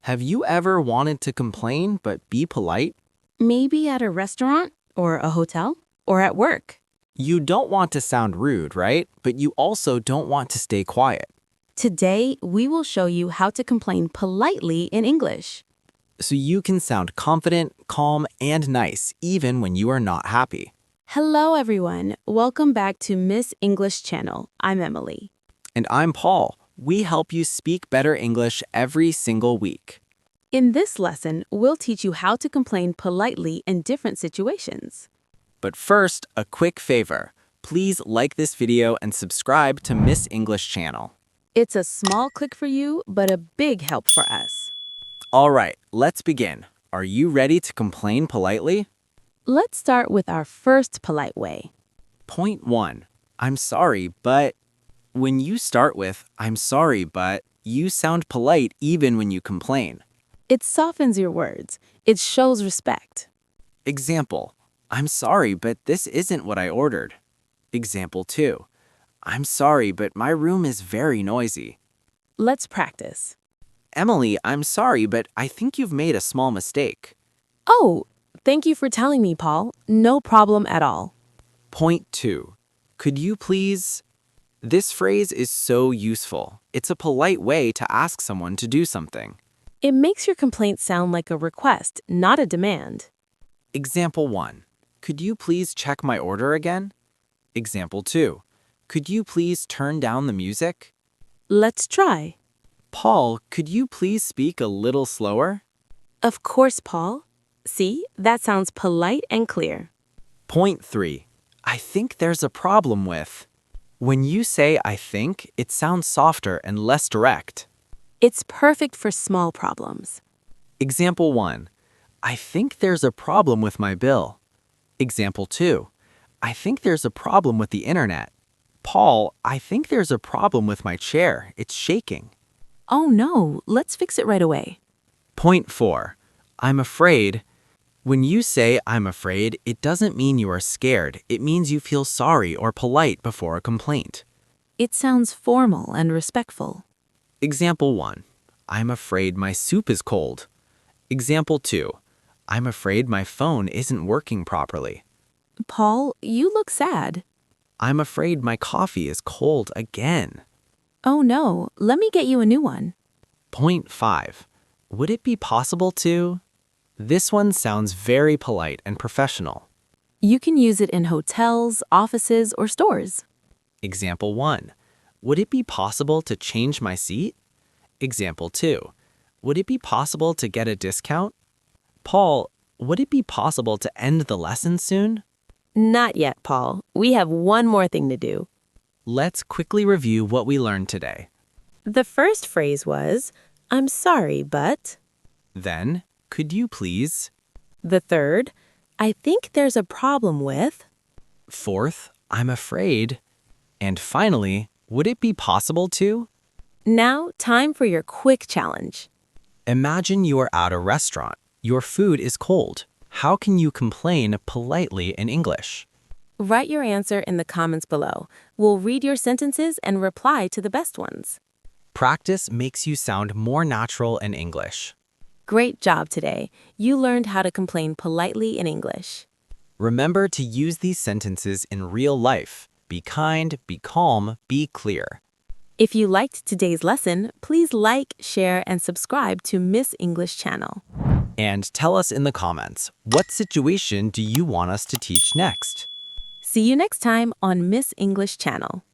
Have you ever wanted to complain but be polite? Maybe at a restaurant, or a hotel, or at work. You don't want to sound rude, right? But you also don't want to stay quiet. Today, we will show you how to complain politely in English. So you can sound confident, calm, and nice even when you are not happy. Hello, everyone. Welcome back to Miss English Channel. I'm Emily. And I'm Paul. We help you speak better English every single week. In this lesson, we'll teach you how to complain politely in different situations. But first, a quick favor. Please like this video and subscribe to Miss English Channel. It's a small click for you, but a big help for us. All right, let's begin. Are you ready to complain politely? Let's start with our first polite way. Point 1. I'm sorry, but... When you start with, I'm sorry, but, you sound polite even when you complain. It softens your words. It shows respect. Example, I'm sorry, but this isn't what I ordered. Example 2. I'm sorry, but my room is very noisy. Let's practice. Emily, I'm sorry, but I think you've made a small mistake. Oh, thank you for telling me, Paul. No problem at all. Point 2. Could you please... This phrase is so useful. It's a polite way to ask someone to do something. It makes your complaint sound like a request, not a demand. Example 1. Could you please check my order again? Example 2. Could you please turn down the music? Let's try. Paul, could you please speak a little slower? Of course, Paul. See, that sounds polite and clear. Point 3. I think there's a problem with... When you say I think, it sounds softer and less direct. It's perfect for small problems. Example 1. I think there's a problem with my bill. Example 2. I think there's a problem with the internet. Paul, I think there's a problem with my chair. It's shaking. Oh no, let's fix it right away. Point 4. I'm afraid. When you say I'm afraid, it doesn't mean you are scared. It means you feel sorry or polite before a complaint. It sounds formal and respectful. Example 1. I'm afraid my soup is cold. Example 2. I'm afraid my phone isn't working properly. Paul, you look sad. I'm afraid my coffee is cold again. Oh no, let me get you a new one. Point 5. Would it be possible to... This one sounds very polite and professional. You can use it in hotels, offices, or stores. Example 1. Would it be possible to change my seat? Example 2. Would it be possible to get a discount? Paul, would it be possible to end the lesson soon? Not yet, Paul. We have one more thing to do. Let's quickly review what we learned today. The first phrase was, I'm sorry, but... Then, could you please? The third, I think there's a problem with... Fourth, I'm afraid. And finally, would it be possible to? Now, time for your quick challenge. Imagine you are at a restaurant. Your food is cold. How can you complain politely in English? Write your answer in the comments below. We'll read your sentences and reply to the best ones. Practice makes you sound more natural in English. Great job today. You learned how to complain politely in English. Remember to use these sentences in real life. Be kind, be calm, be clear. If you liked today's lesson, please like, share, and subscribe to Miss English Channel. And tell us in the comments, what situation do you want us to teach next? See you next time on Miss English Channel.